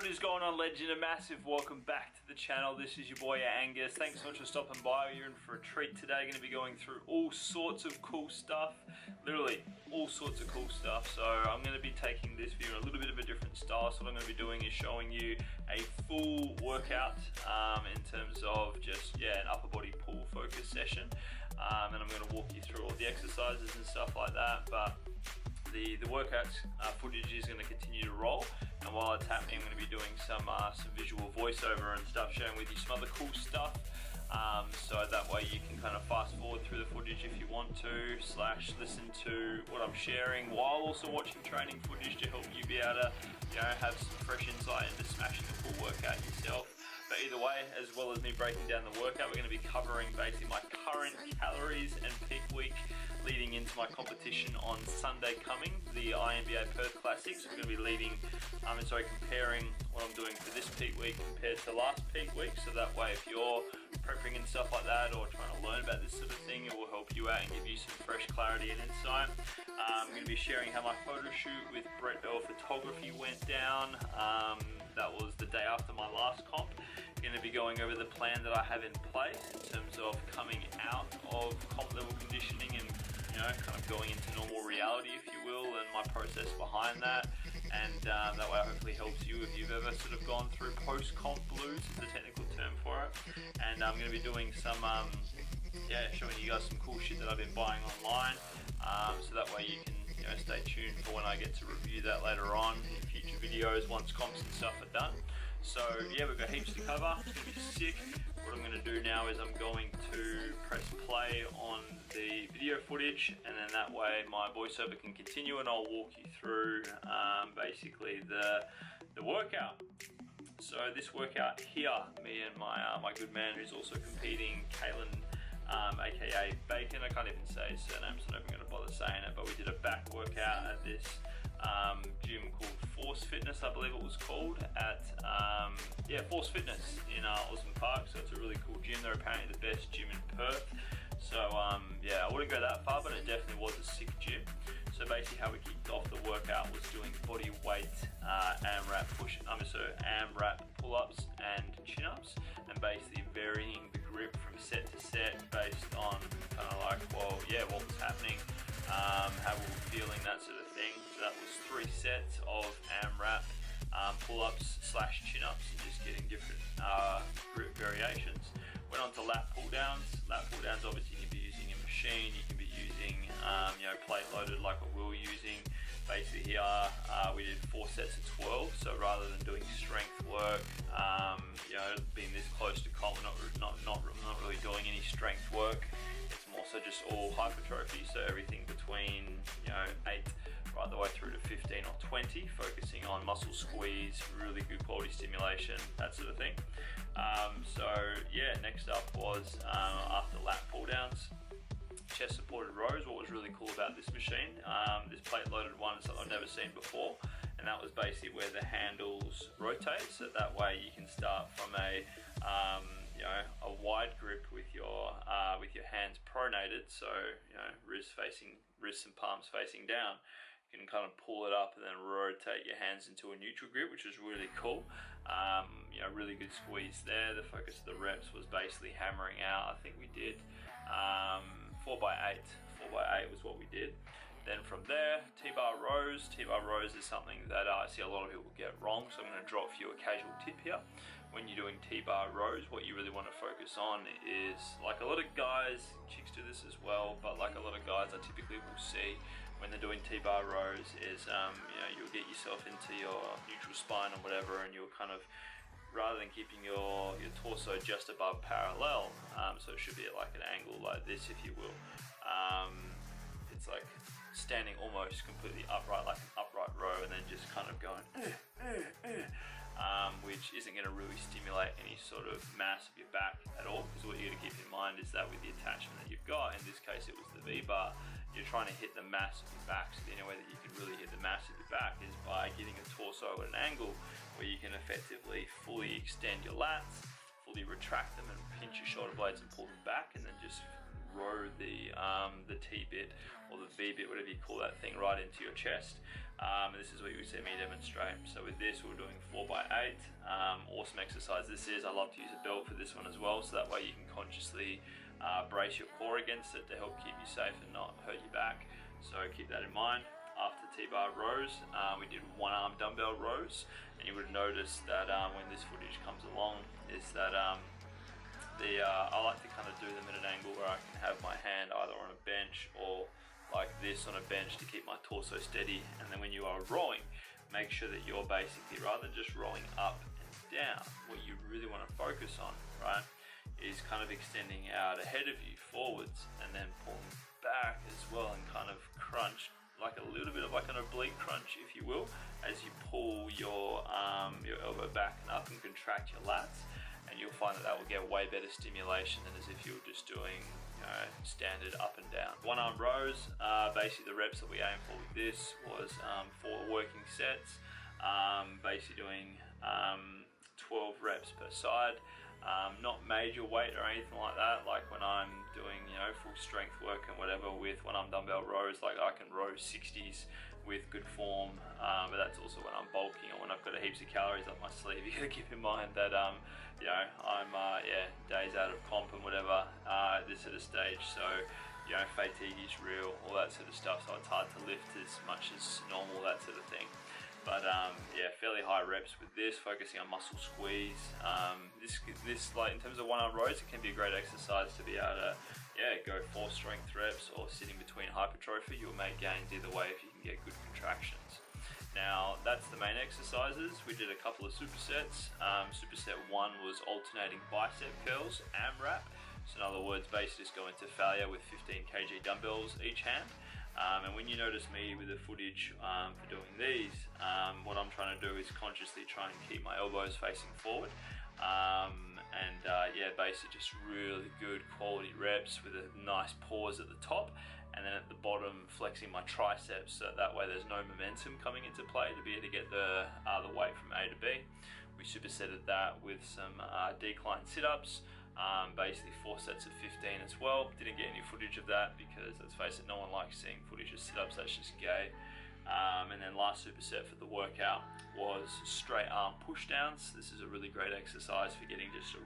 What is going on, legend? A massive welcome back to the channel. This is your boy Angus. Thanks so much for stopping by. You're in for a treat today. Going to be going through all sorts of cool stuff, literally all sorts of cool stuff. So I'm going to be taking this video in a little bit of a different style. So what I'm going to be doing is showing you a full workout in terms of just an upper body pull focus session, and I'm going to walk you through all the exercises and stuff like that. But the workout footage is going to continue to roll, and while it's happening I'm going to be doing some visual voiceover and stuff, sharing with you some other cool stuff, so that way you can kind of fast forward through the footage if you want to, / listen to what I'm sharing while also watching training footage to help you be able to have some fresh insight into smashing the full workout yourself. But either way, as well as me breaking down the workout, we're going to be covering basically my current calories and peak week leading into my competition on Sunday coming, the INBA Perth Classics. We're going to be comparing what I'm doing for this peak week compared to last peak week. So that way, if you're prepping and stuff like that, or trying to learn about this sort of thing, it will help you out and give you some fresh clarity and insight. I'm going to be sharing how my photo shoot with Brett Bell Photography went down. That was the day after my last comp. Going to be going over the plan that I have in place in terms of coming out of comp level conditioning and kind of going into normal reality, if you will, and my process behind that. And that way it hopefully helps you if you've ever sort of gone through post-comp blues, is the technical term for it. And I'm going to be doing some, showing you guys some cool shit that I've been buying online, so that way you can stay tuned for when I get to review that later on in future videos once comps and stuff are done. So yeah, we've got heaps to cover. It's going to be sick. What I'm going to do now is I'm going to press play on the video footage, and then that way my voiceover can continue and I'll walk you through basically the workout. So this workout here, me and my good man who's also competing, Kalen, aka Bacon, I can't even say his surname, so I'm not even going to bother saying it, but we did a back workout at this gym called Force Fitness, I believe it was called, at Force Fitness in Osborne Park. So it's a really cool gym. They're apparently the best gym in Perth. So I wouldn't go that far, but it definitely was a sick gym. So basically how we kicked off the workout was doing body weight AMRAP pull-ups and chin-ups, and basically varying the grip from set to set based on kind of like, what was happening, how we were feeling, that sort of thing. So that was 3 sets of AMRAP pull-ups / chin-ups, and just getting different grip variations. Went on to lat pull-downs. Lat pull-downs, obviously you can be using a machine, you can be using plate loaded like what we were using. Basically here we did 4 sets of 12, so rather than doing strength work, being this close to comp, not really doing any strength work. It's more so just all hypertrophy, so everything between 8 right the way through to 15 or 20, focusing on muscle squeeze, really good quality stimulation, that sort of thing. Next up was after lat pull downs, chest supported rows. What was really cool about this machine, this plate loaded one, is something I've never seen before, and that was basically where the handles rotate, so that way you can start from a wide grip with your hands pronated, so wrists and palms facing down. You can kind of pull it up and then rotate your hands into a neutral grip, which is really cool. Really good squeeze there. The focus of the reps was basically hammering out. I think we did 4x8. 4x8 was what we did. Then from there, T-bar rows. T-bar rows is something that I see a lot of people get wrong, so I'm going to drop you a casual tip here. When you're doing T-bar rows, what you really want to focus on is, like a lot of guys, chicks do this as well, but like a lot of guys I typically will see when they're doing T-bar rows is, you'll get yourself into your neutral spine or whatever, and you'll kind of, rather than keeping your torso just above parallel, so it should be at like an angle like this, if you will. It's like standing almost completely upright, like an upright row, and then just kind of going which isn't going to really stimulate any sort of mass of your back at all, because what you got to keep in mind is that with the attachment that you've got, in this case it was the V-bar, you're trying to hit the mass of your back. So the only way that you can really hit the mass of your back is by getting a torso at an angle where you can effectively fully extend your lats, fully retract them and pinch your shoulder blades and pull them back, and then just row the T bit or the V bit, whatever you call that thing, right into your chest. And this is what you would see me demonstrate. So with this, we're doing 4x8. Awesome exercise this is. I love to use a belt for this one as well, so that way you can consciously brace your core against it to help keep you safe and not hurt your back. So keep that in mind. After T-bar rows, we did one arm dumbbell rows, and you would notice that when this footage comes along, is that I like to kind of do them at an angle where I can have my hand either on a bench or like this on a bench to keep my torso steady. And then when you are rowing, make sure that you're basically, rather than just rowing up and down, what you really want to focus on, right, is kind of extending out ahead of you forwards and then pulling back as well, and kind of crunch, like a little bit of like an oblique crunch, if you will, as you pull your elbow back and up and contract your lats. And you'll find that that will get way better stimulation than as if you were just doing, you know, standard up and down. One arm rows, basically the reps that we aim for with this was 4 working sets, basically doing 12 reps per side. Not major weight or anything like that, like when I'm doing, you know, full strength work and whatever with one arm dumbbell rows, like I can row 60s with good form, but that's also when I'm bulking or when I've got heaps of calories up my sleeve. You gotta keep in mind that you know, I'm days out of comp and whatever at this sort of stage, so you know, fatigue is real, all that sort of stuff, so it's hard to lift as much as normal, that sort of thing. But yeah, fairly high reps with this, focusing on muscle squeeze. This like in terms of one arm rows, it can be a great exercise to be able to go 4 strength reps or sitting between hypertrophy. You'll make gains either way if you can get good contractions. Now that's the main exercises. We did a couple of supersets. Superset 1 was alternating bicep curls, AMRAP. So in other words, basically just go into failure with 15 kg dumbbells each hand. And when you notice me with the footage for doing these, what I'm trying to do is consciously try and keep my elbows facing forward. Basically just really good quality reps with a nice pause at the top, and then at the bottom flexing my triceps, so that way there's no momentum coming into play to be able to get the weight from A to B. We supersetted that with some decline sit-ups. Basically 4 sets of 15 as well. Didn't get any footage of that because, let's face it, no one likes seeing footage of sit-ups, that's just gay. And then last superset for the workout was straight arm push downs. This is a really great exercise for getting just a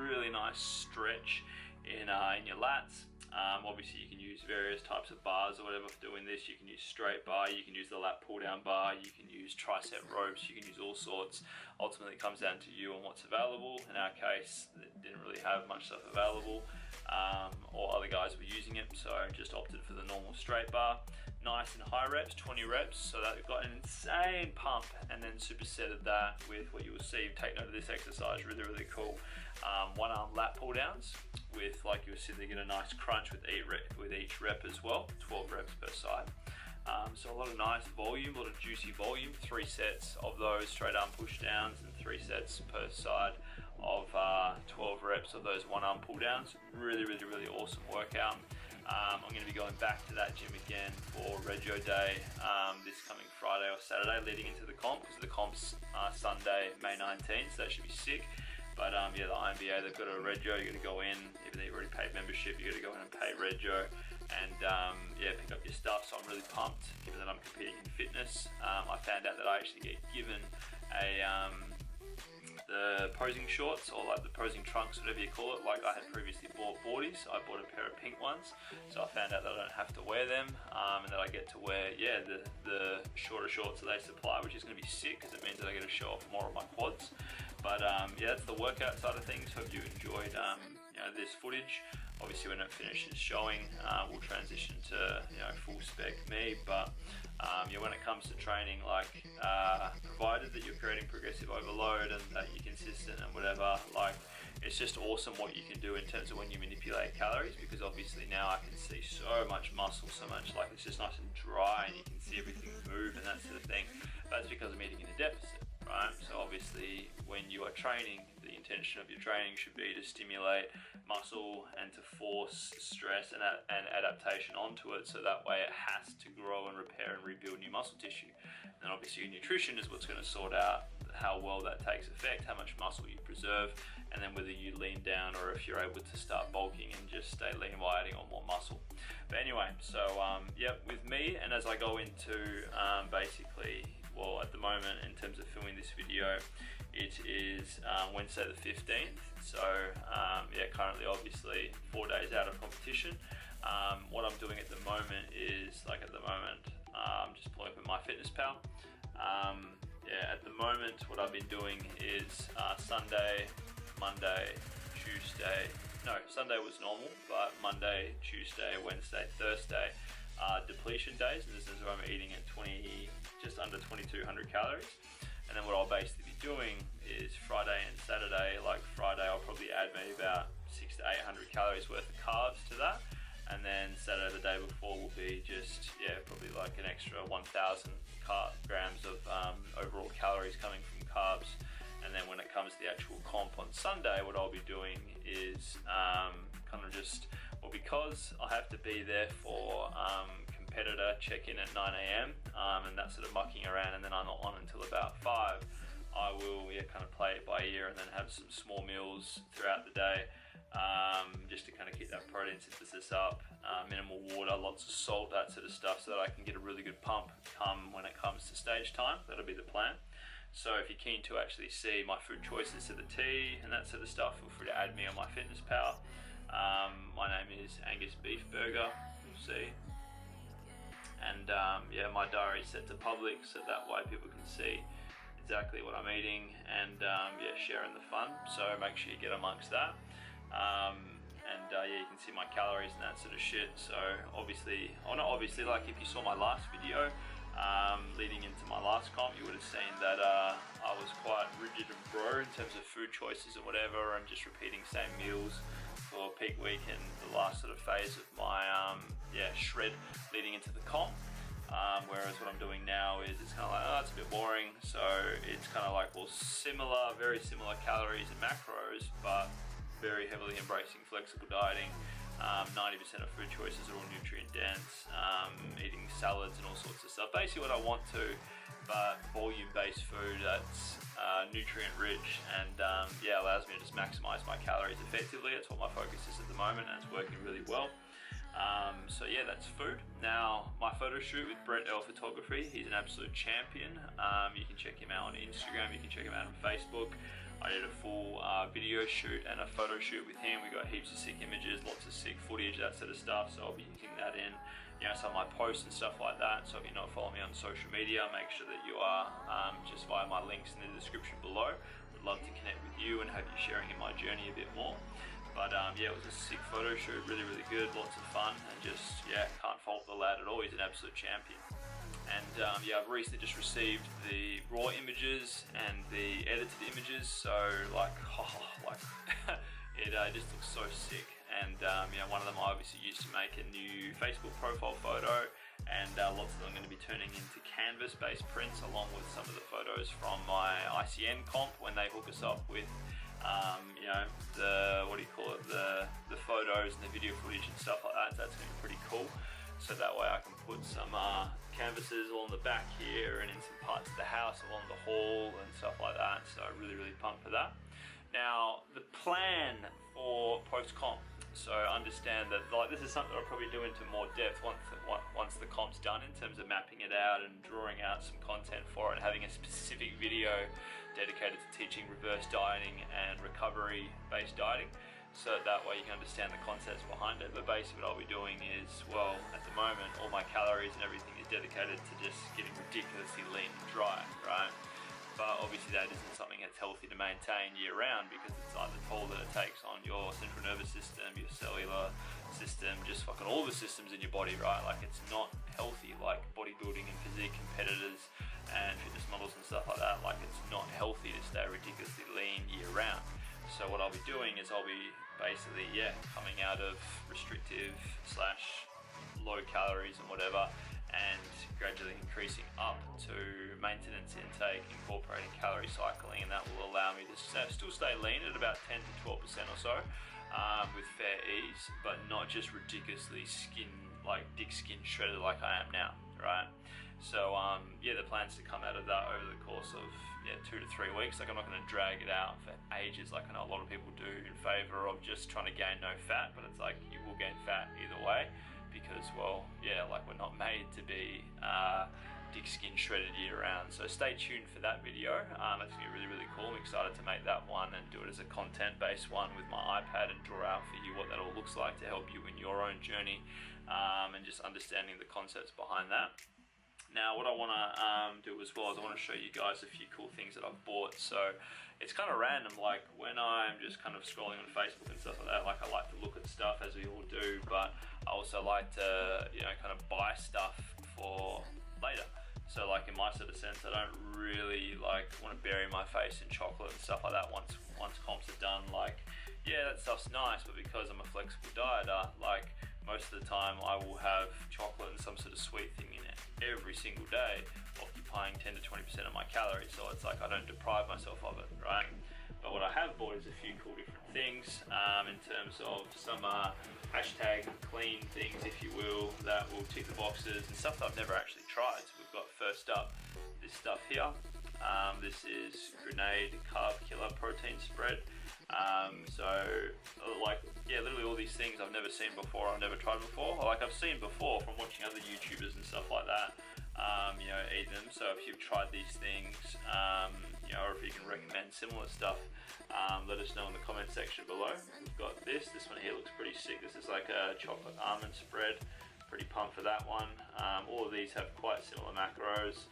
really nice stretch in your lats. Obviously you can use various types of bars or whatever for doing this. You can use straight bar, you can use the lat pull down bar, you can use tricep ropes, you can use all sorts. Ultimately it comes down to you and what's available. In our case, it didn't really have much stuff available, or other guys were using it, so I just opted for the normal straight bar. Nice and high reps, 20 reps, so that we've got an insane pump, and then supersetted that with what you will see. Take note of this exercise, really, really cool. One arm lat pull downs with, like you'll see, they get a nice crunch with each rep as well, 12 reps per side. So a lot of nice volume, a lot of juicy volume, 3 sets of those straight arm push downs and 3 sets per side of 12 reps of those one arm pull downs. Really, really, really awesome workout. I'm going to be going back to that gym again for Regio Day this coming Friday or Saturday leading into the comp, because the comp's Sunday, May 19th, so that should be sick. But yeah, the INBA, they've got a Regio, you got to go in, even though you've already paid membership, you got to go in and pay Regio and yeah, pick up your stuff. So I'm really pumped, given that I'm competing in fitness. I found out that I actually get given the posing shorts, or like the posing trunks, whatever you call it. Like I had previously bought boardies, I bought a pair of pink ones, so I found out that I don't have to wear them, and that I get to wear, yeah, the shorter shorts that they supply, which is going to be sick because it means that I get to show off more of my quads. But yeah, that's the workout side of things. Hope you enjoyed you know, this footage. Obviously when it finishes showing, we'll transition to, you know, full spec me. But yeah, when it comes to training, like provided that you're creating progressive overload and that you're consistent and whatever, like it's just awesome what you can do in terms of when you manipulate calories, because obviously now I can see so much muscle, so much, like it's just nice and dry and you can see everything move and that sort of thing. That's because I'm eating in a deficit, right? So obviously when you are training, the intention of your training should be to stimulate muscle and to force stress and adaptation onto it, so that way it has to grow and repair and rebuild new muscle tissue. And obviously your nutrition is what's going to sort out how well that takes effect, how much muscle you preserve, and then whether you lean down or if you're able to start bulking and just stay lean while adding on more muscle. But anyway, so yep, with me, and as I go into basically, well, at the moment in terms of filming this video, it is Wednesday the 15th. So yeah, currently obviously 4 days out of competition. What I'm doing at the moment is, I'm just pulling up in MyFitnessPal. Yeah, at the moment what I've been doing is Sunday, Monday, Tuesday, no, Sunday was normal, but Monday, Tuesday, Wednesday, Thursday are depletion days, and this is where I'm eating at just under 2,200 calories. And then what I'll basically be doing is Friday and Saturday, like Friday I'll probably add maybe about 600 to 800 calories worth of carbs to that. And then Saturday, the day before, will be just, yeah, probably like an extra 1,000 grams of overall calories coming from carbs. And then when it comes to the actual comp on Sunday, what I'll be doing is kind of just, well, because I have to be there for competitor check-in at 9 AM and that's sort of mucking around, and then I'm not on until about 5, I will, yeah, kind of play it by ear and then have some small meals throughout the day. Just to kind of keep that protein synthesis up, minimal water, lots of salt, that sort of stuff, so that I can get a really good pump come when it comes to stage time. That'll be the plan. So if you're keen to actually see my food choices to the T and that sort of stuff, feel free to add me on MyFitnessPal. My name is Angus Beef Burger, you'll see. And yeah, my diary is set to public, so that way people can see exactly what I'm eating and yeah, sharing the fun. So make sure you get amongst that. Yeah, you can see my calories and that sort of shit. So obviously, or not obviously, like if you saw my last video leading into my last comp, you would have seen that I was quite rigid and bro in terms of food choices or whatever, and just repeating same meals for peak week and the last sort of phase of my yeah, shred leading into the comp. Whereas what I'm doing now is it's kind of like, oh, it's a bit boring. So it's kind of like, well, similar, very similar calories and macros, but very heavily embracing flexible dieting. 90% of food choices are all nutrient dense, eating salads and all sorts of stuff. Basically what I want to, but volume-based food that's nutrient rich and yeah, allows me to just maximize my calories effectively. That's what my focus is at the moment, and it's working really well. So yeah, that's food. Now, my photo shoot with Brett L Photography, he's an absolute champion. You can check him out on Instagram, you can check him out on Facebook. I did a full video shoot and a photo shoot with him. We got heaps of sick images, lots of sick footage, that sort of stuff. So I'll be using that in, you know, some of my posts and stuff like that. So if you're not following me on social media, make sure that you are, just via my links in the description below. Would love to connect with you and have you sharing in my journey a bit more. But yeah, it was a sick photo shoot, really, really good, lots of fun, and just, yeah, can't fault the lad at all. He's an absolute champion. And yeah, I've recently just received the raw images and the edited images, so like, it just looks so sick. And you know, one of them I obviously used to make a new Facebook profile photo, and lots of them are going to be turning into canvas-based prints, along with some of the photos from my ICN comp when they hook us up with you know, the, what do you call it, the photos and the video footage and stuff like that. That's going to be pretty cool. So that way I can put some canvases along the back here and in some parts of the house along the hall and stuff like that. So really, really pumped for that. Now, the plan for post-comp. So understand that, like, this is something I'll probably do into more depth once the comp's done, in terms of mapping it out and drawing out some content for it and having a specific video dedicated to teaching reverse dieting and recovery-based dieting. So that way you can understand the concepts behind it. But basically what I'll be doing is, well, at the moment, all my calories and everything is dedicated to just getting ridiculously lean and dry, right? But obviously that isn't something that's healthy to maintain year round, because it's like the toll that it takes on your central nervous system, your cellular system, just fucking all the systems in your body, right? Like, it's not healthy, like bodybuilding and physique competitors and fitness models and stuff like that. Like, it's not healthy to stay ridiculously lean year round. So what I'll be doing is I'll be basically, yeah, coming out of restrictive / low calories and whatever, and gradually increasing up to maintenance intake, incorporating calorie cycling, and that will allow me to still stay lean at about 10 to 12% or so, with fair ease, but not just ridiculously dick skin shredded like I am now, right? So yeah, the plan's to come out of that over the course of, yeah, 2 to 3 weeks. Like I'm not going to drag it out for ages like I know a lot of people do in favour of just trying to gain no fat, but it's like you will gain fat either way because, well, yeah, like we're not made to be thick skin shredded year round. So stay tuned for that video. That's going to be really, really cool. I'm excited to make that one and do it as a content based one with my iPad and draw out for you what that all looks like to help you in your own journey, and just understanding the concepts behind that. Now what I want to do as well is I want to show you guys a few cool things that I've bought. So it's kind of random, like when I'm just kind of scrolling on Facebook and stuff like that, like I like to look at stuff as we all do, but I also like to, you know, kind of buy stuff for later. So like in my sort of sense, I don't really like want to bury my face in chocolate and stuff like that once comps are done. Like, yeah, that stuff's nice, but because I'm a flexible dieter, like most of the time I will have chocolate and some sort of sweet thing in it every single day, occupying 10 to 20% of my calories. So it's like I don't deprive myself of it, right? But what I have bought is a few cool different things in terms of some hashtag clean things, if you will, that will tick the boxes and stuff that I've never actually tried. So we've got first up this stuff here. This is Grenade Carb Killer Protein Spread. So like, yeah, literally all these things I've never seen before, I've never tried before. Like I've seen before from watching other YouTubers and stuff like that, you know, eat them. So if you've tried these things, you know, or if you can recommend similar stuff, let us know in the comment section below. We've got this one here looks pretty sick. This is like a chocolate almond spread. Pretty pumped for that one. All of these have quite similar macros.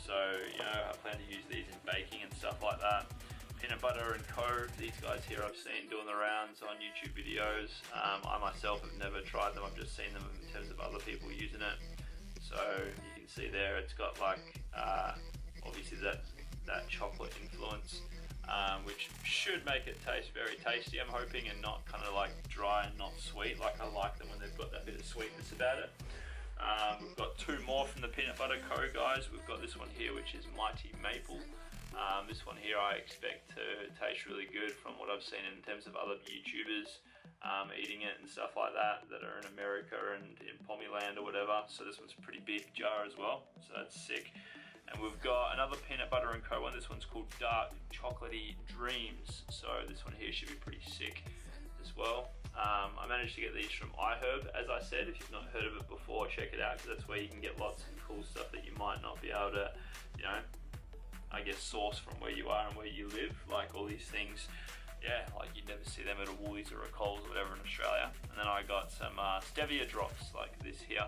So, you know, I plan to use these in baking and stuff like that. Peanut Butter and Co. These guys here I've seen doing the rounds on YouTube videos. I myself have never tried them. I've just seen them in terms of other people using it. So you can see there it's got like obviously that chocolate influence, which should make it taste very tasty, I'm hoping, and not kind of like dry and not sweet. Like I like them when they've got that bit of sweetness about it. We've got two more from the Peanut Butter Co. guys. We've got this one here which is Mighty Maple. This one here I expect to taste really good from what I've seen in terms of other YouTubers eating it and stuff like that are in America and in Pommyland or whatever. So this one's a pretty big jar as well, so that's sick. And we've got another Peanut Butter and Co. one. This one's called Dark Chocolatey Dreams. So this one here should be pretty sick as well. I managed to get these from iHerb, as I said. If you've not heard of it before, check it out, because that's where you can get lots of cool stuff that you might not be able to, you know, I guess source from where you are and where you live. Like all these things, yeah, like you'd never see them at a Woolies or a Coles or whatever in Australia. And then I got some stevia drops, like this here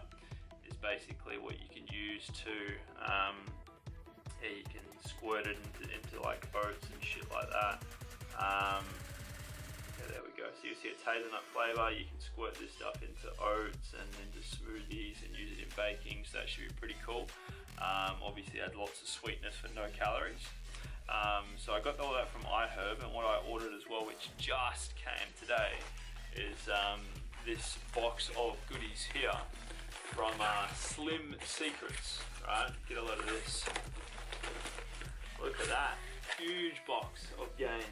is basically what you can use to, yeah, you can squirt it into like oats and shit like that. Yeah, there we go. So you see a hazelnut flavour. You can squirt this stuff into oats and into smoothies and use it in baking, so that should be pretty cool. Obviously add lots of sweetness for no calories. So I got all that from iHerb, and what I ordered as well, which just came today, is this box of goodies here from Slim Secrets, right? Get a load of this. Look at that, huge box of gains.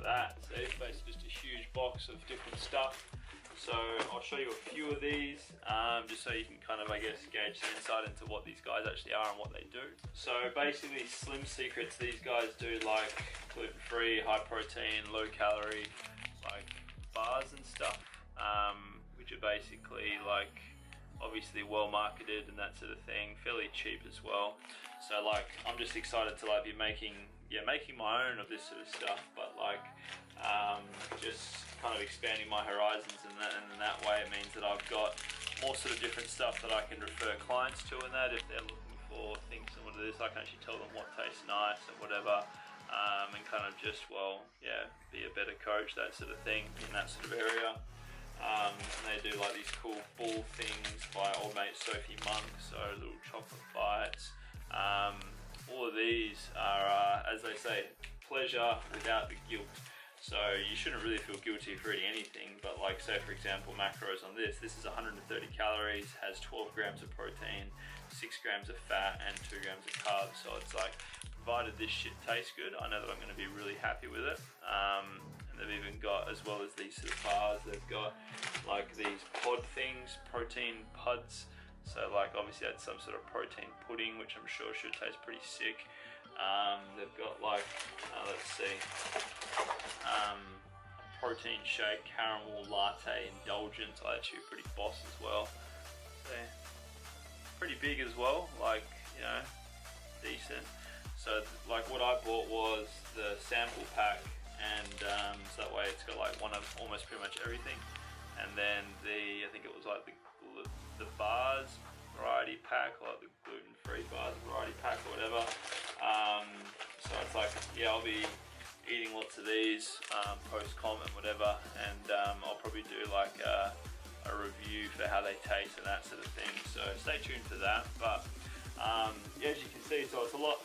That. So it's basically just a huge box of different stuff. So I'll show you a few of these, just so you can kind of, I guess, gauge some insight into what these guys actually are and what they do. So basically Slim Secrets, these guys do like gluten-free, high protein, low calorie, like bars and stuff, which are basically like obviously well marketed and that sort of thing, fairly cheap as well. So like I'm just excited to like be making my own of this sort of stuff, but like just kind of expanding my horizons, and that way it means that I've got more sort of different stuff that I can refer clients to, and that if they're looking for things similar to this, I can actually tell them what tastes nice or whatever, and kind of just, well, yeah, be a better coach, that sort of thing, in that sort of area. And they do like these cool ball things by old mate Sophie Monk, so little chocolate bites. All of these are, as they say, pleasure without the guilt. So you shouldn't really feel guilty for eating anything, but like say for example macros on this is 130 calories, has 12 grams of protein, 6 grams of fat and 2 grams of carbs. So it's like, provided this shit tastes good, I know that I'm going to be really happy with it. And And they've even got, as well as these sort of bars, they've got like these pod things, protein pods. So like obviously that's some sort of protein pudding, which I'm sure should taste pretty sick. They've got like, let's see, a protein shake, caramel latte indulgence. I actually pretty boss as well. So pretty big as well, like, you know, decent. So like what I bought was the sample pack, and so that way it's got like one of almost pretty much everything. And then I think it was like the bars variety pack, or like the gluten-free bars variety pack or whatever. So it's like, yeah, I'll be eating lots of these post-com and whatever, and I'll probably do like a review for how they taste and that sort of thing. So stay tuned for that. But yeah, as you can see, so it's a lot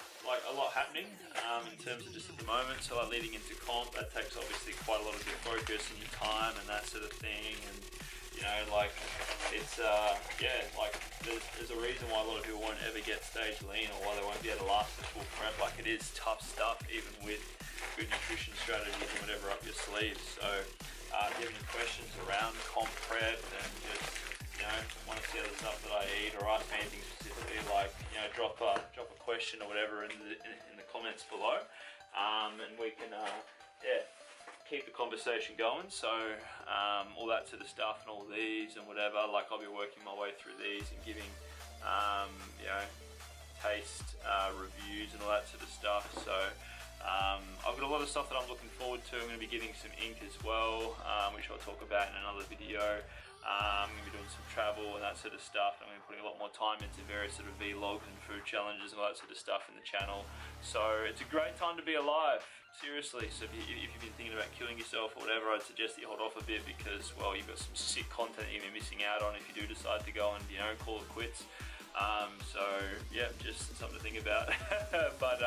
happening in terms of just at the moment. So like leading into comp, that takes obviously quite a lot of your focus and your time and that sort of thing. And you know, like it's yeah, like there's a reason why a lot of people won't ever get stage lean, or why they won't be able to last the full prep. Like it is tough stuff, even with good nutrition strategies and whatever up your sleeves. So if you have any questions around comp prep and just, you know, want to see other stuff that I eat, or ask me anything specifically, like, you know, drop a question or whatever in the comments below, and we can yeah, keep the conversation going. So all that sort of stuff and all these and whatever, like I'll be working my way through these and giving you know, taste reviews and all that sort of stuff. So I've got a lot of stuff that I'm looking forward to. I'm going to be getting some ink as well, which I'll talk about in another video. I'm going to be doing some travel and that sort of stuff. I'm going to be putting a lot more time into various sort of vlogs and food challenges and all that sort of stuff in the channel. So it's a great time to be alive, seriously. So if you've been thinking about killing yourself or whatever, I'd suggest that you hold off a bit, because, well, you've got some sick content you're going to be missing out on if you do decide to go and, you know, call it quits. So yeah, just something to think about. But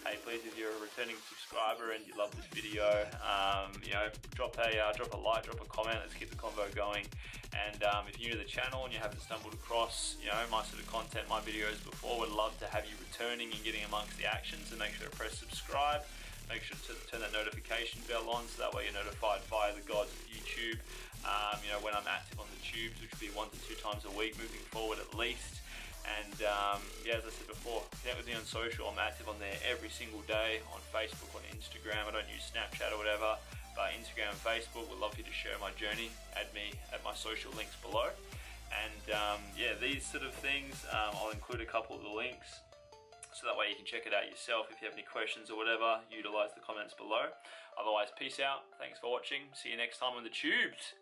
hey, please, if you're a returning subscriber and you love this video, you know, drop a like, drop a comment. Let's keep the convo going. And if you're new to the channel and you haven't stumbled across, you know, my sort of content, my videos before, would love to have you returning and getting amongst the action. So make sure to press subscribe. Make sure to turn that notification bell on, so that way you're notified via the gods of YouTube. You know, when I'm active on the tubes, which will be 1 to 2 times a week moving forward at least. And yeah, as I said before, connect with me on social. I'm active on there every single day, on Facebook, on Instagram. I don't use Snapchat or whatever, but Instagram and Facebook. Would love for you to share my journey. Add me at my social links below. And yeah, these sort of things, I'll include a couple of the links, so that way you can check it out yourself. If you have any questions or whatever, utilize the comments below. Otherwise, peace out. Thanks for watching. See you next time on the tubes.